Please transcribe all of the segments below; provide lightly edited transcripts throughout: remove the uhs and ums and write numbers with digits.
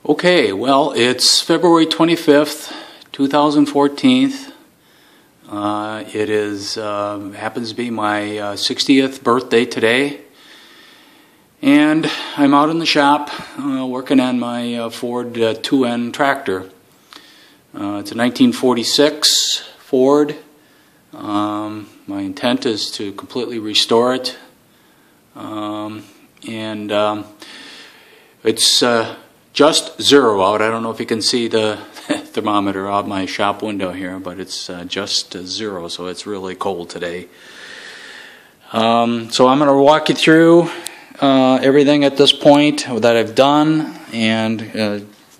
Okay, well, it's February 25th, 2014. It is happens to be my 60th birthday today, and I'm out in the shop working on my Ford 2N tractor. It's a 1946 Ford. My intent is to completely restore it, and it's just zero out. I don't know if you can see the thermometer out my shop window here, but it's just zero, so it's really cold today. So I'm going to walk you through everything at this point that I've done and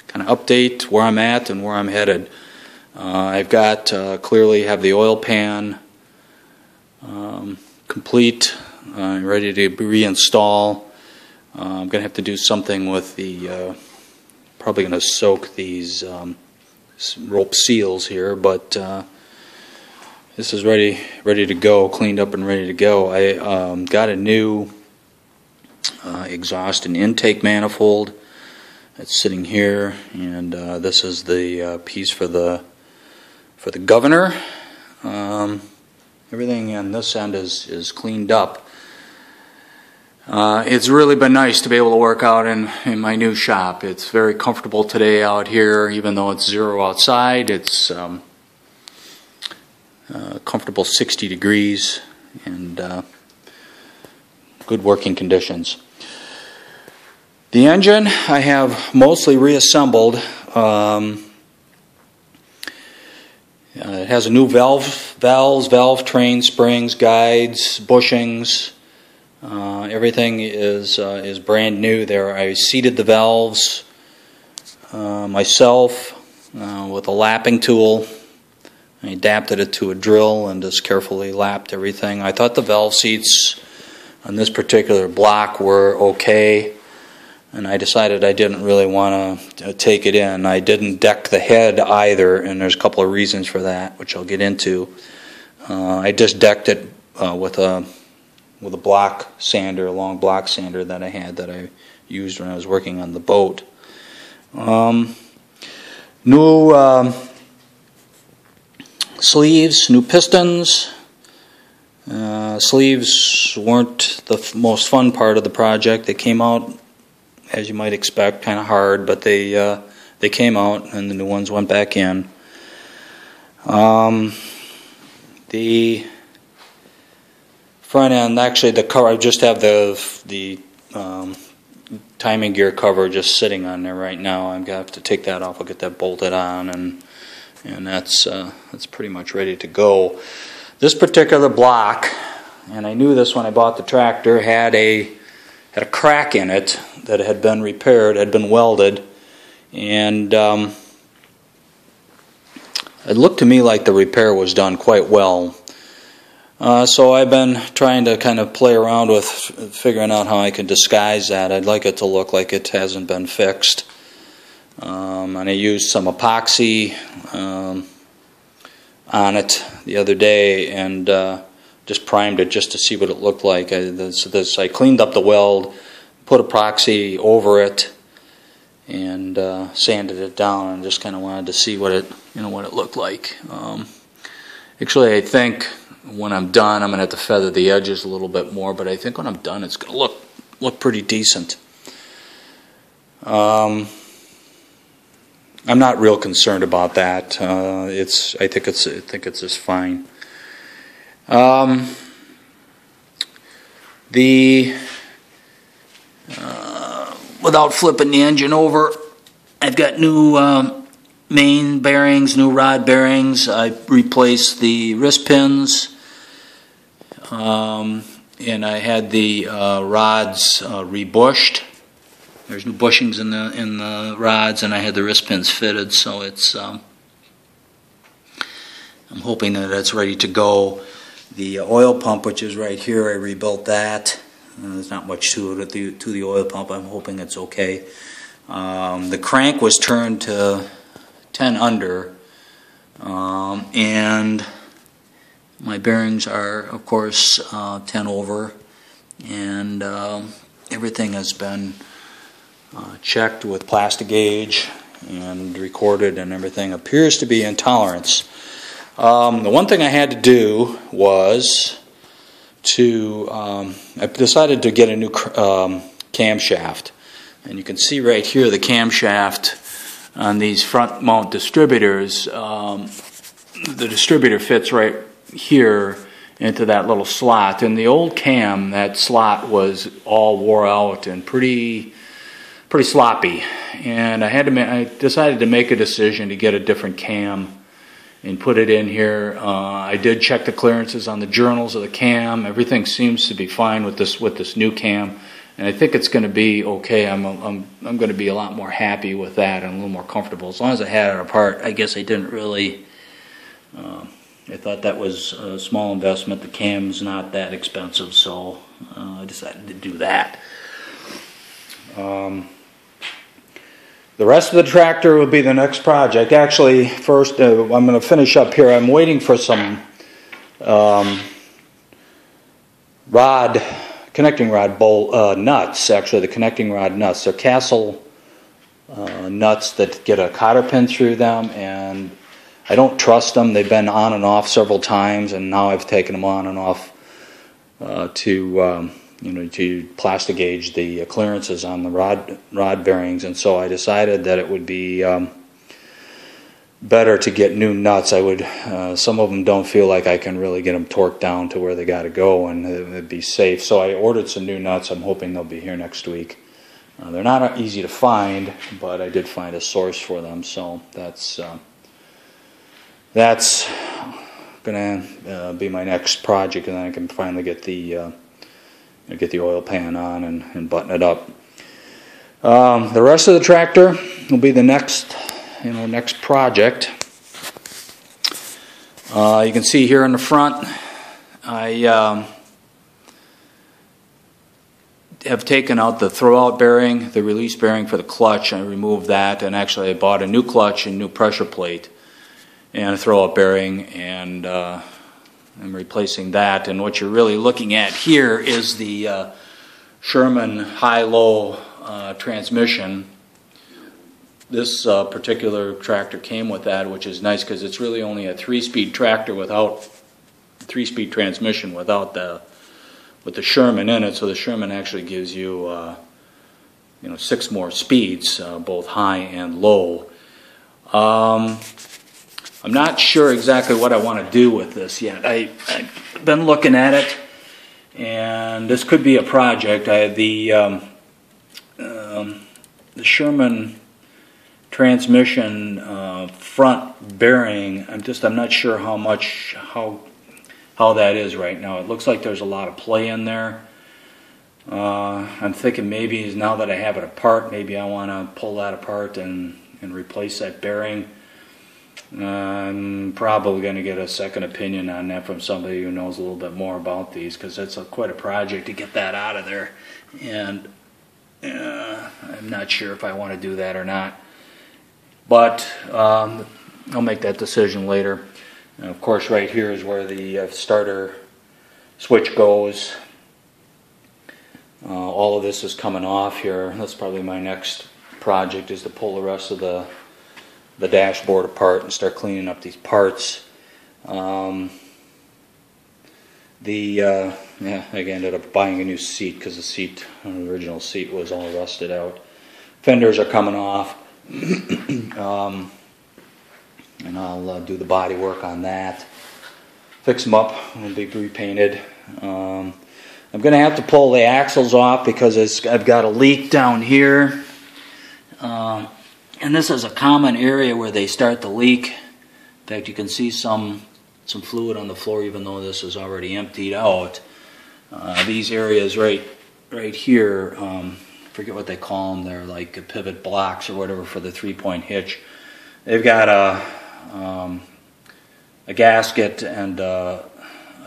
kind of update where I'm at and where I'm headed. I've got clearly have the oil pan complete, ready to reinstall. I'm going to have to do something with the probably going to soak these rope seals here, but this is ready to go, cleaned up and ready to go. I got a new exhaust and intake manifold that's sitting here, and this is the piece for the governor. Everything on this end is cleaned up. It's really been nice to be able to work out in my new shop. It's very comfortable today out here, even though it's zero outside. It's comfortable 60 degrees and good working conditions. The engine I have mostly reassembled. It has a new valve train, springs, guides, bushings. Everything is brand new there. I seated the valves myself with a lapping tool. I adapted it to a drill and just carefully lapped everything. I thought the valve seats on this particular block were okay, and I decided I didn't really want to take it in. I didn't deck the head either, and there's a couple of reasons for that, which I'll get into. I just decked it with a block sander, a long block sander that I had that I used when I was working on the boat. New sleeves, new pistons. Sleeves weren't the most fun part of the project. They came out, as you might expect, kind of hard, but they came out, and the new ones went back in. The front end, actually, the cover, I just have the timing gear cover just sitting on there right now. I'm gonna have to take that off. I'll get that bolted on, and that's pretty much ready to go. This particular block, and I knew this when I bought the tractor, had a crack in it that had been repaired, had been welded, and it looked to me like the repair was done quite well. So I've been trying to kind of play around with figuring out how I can disguise that. I'd like it to look like it hasn't been fixed. And I used some epoxy on it the other day and just primed it just to see what it looked like. I cleaned up the weld, put epoxy over it, and sanded it down, and just kind of wanted to see what it looked like. Actually, I think when I'm done, I'm going to have to feather the edges a little bit more, but I think when I'm done, it's going to look pretty decent. I'm not real concerned about that. I think it's just fine. Without flipping the engine over, I've got new main bearings, new rod bearings. I replaced the wrist pins, and I had the rods rebushed. There's new bushings in the rods, and I had the wrist pins fitted, so it's I'm hoping that it's ready to go. The oil pump, which is right here, I rebuilt that. There's not much to it to the oil pump. I'm hoping it's okay. The crank was turned to 10 under, and my bearings are, of course, 10 over, and everything has been checked with Plastigauge and recorded, and everything appears to be in tolerance. The one thing I had to do was I decided to get a new camshaft. And you can see right here the camshaft on these front mount distributors. The distributor fits right here into that little slot. In the old cam, that slot was all wore out and pretty sloppy. And I decided to make a decision to get a different cam and put it in here. I did check the clearances on the journals of the cam. Everything seems to be fine with this new cam, and I think it's going to be okay. I'm going to be a lot more happy with that and a little more comfortable. As long as I had it apart, I guess I didn't really. I thought that was a small investment. The cam's not that expensive, so I decided to do that. The rest of the tractor will be the next project. Actually, first I'm going to finish up here. I'm waiting for some connecting rod bolt nuts. Actually, the connecting rod nuts. They're Castle nuts that get a cotter pin through them, and I don't trust them. They've been on and off several times, and now I've taken them on and off to Plastigauge the clearances on the rod bearings, and so I decided that it would be better to get new nuts. Some of them don't feel like I can really get them torqued down to where they got to go, and it'd be safe. So I ordered some new nuts. I'm hoping they'll be here next week. They're not easy to find, but I did find a source for them. So that's going to be my next project, and then I can finally get the oil pan on and button it up. The rest of the tractor will be the next project. You can see here in the front, I have taken out the throwout bearing, the release bearing for the clutch. I removed that, and actually I bought a new clutch and new pressure plate and a throwout bearing, and I'm replacing that. And what you're really looking at here is the Sherman high-low transmission. This particular tractor came with that, which is nice because it's really only a 3-speed tractor without 3-speed transmission with the Sherman in it. So the Sherman actually gives you 6 more speeds, both high and low. I'm not sure exactly what I want to do with this yet. I've been looking at it, and this could be a project. The Sherman transmission front bearing, I'm not sure how that is right now. It looks like there's a lot of play in there. I'm thinking maybe now that I have it apart, maybe I want to pull that apart and replace that bearing. I'm probably going to get a second opinion on that from somebody who knows a little bit more about these, because it's quite a project to get that out of there, and I'm not sure if I want to do that or not, but I'll make that decision later. And of course, right here is where the starter switch goes. All of this is coming off here. That's probably my next project, is to pull the rest of the dashboard apart and start cleaning up these parts. I ended up buying a new seat because the original seat was all rusted out. Fenders are coming off, and I'll do the body work on that. Fix them up, and they'll be repainted. I'm going to have to pull the axles off because I've got a leak down here. And this is a common area where they start the leak. In fact, you can see some fluid on the floor, even though this is already emptied out. These areas right here, forget what they call them. They're like pivot blocks or whatever for the 3-point hitch. They've got a gasket and a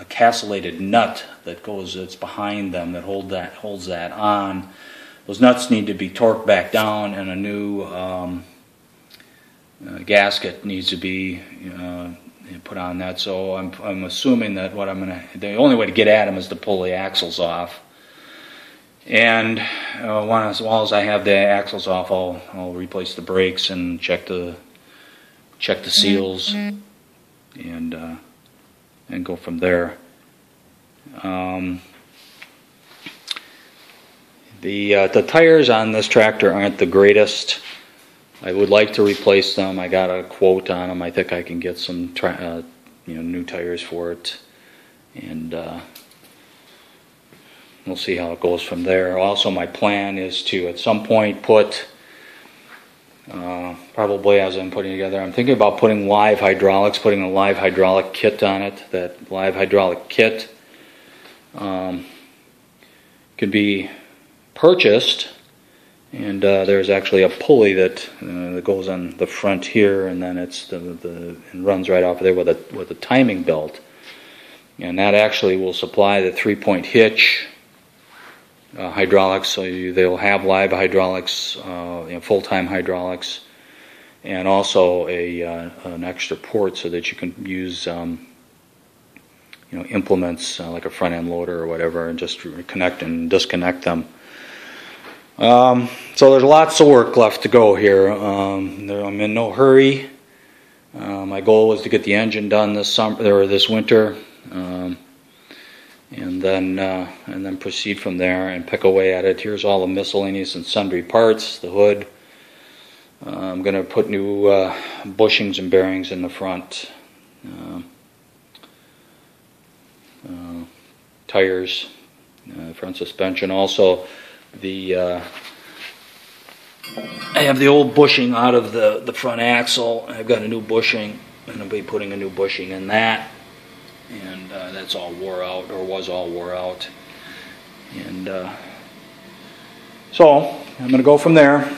castellated nut that's behind them that holds that on. Those nuts need to be torqued back down, and a new gasket needs to be put on that. So I'm assuming that the only way to get at them is to pull the axles off. And as well as I have the axles off, I'll replace the brakes and check the seals, and go from there. The tires on this tractor aren't the greatest. I would like to replace them. I got a quote on them. I think I can get some new tires for it, and we'll see how it goes from there. Also, my plan is to at some point put, probably as I'm putting together, I'm thinking about putting live hydraulics, putting a live hydraulic kit on it. That live hydraulic kit can be purchased, and there's actually a pulley that goes on the front here, and then it runs right off of there with a timing belt, and that actually will supply the 3-point hitch hydraulics. So they'll have live hydraulics, full-time hydraulics, and also an extra port so that you can use implements like a front end loader or whatever, and just connect and disconnect them. So there's lots of work left to go here. I'm in no hurry. My goal was to get the engine done this winter, and then proceed from there and pick away at it. Here's all the miscellaneous and sundry parts. The hood. I'm going to put new bushings and bearings in the front. Tires, front suspension. Also, I have the old bushing out of the front axle. I've got a new bushing, and I'll be putting a new bushing in that. And that's all wore out, or was all wore out. And so I'm going to go from there.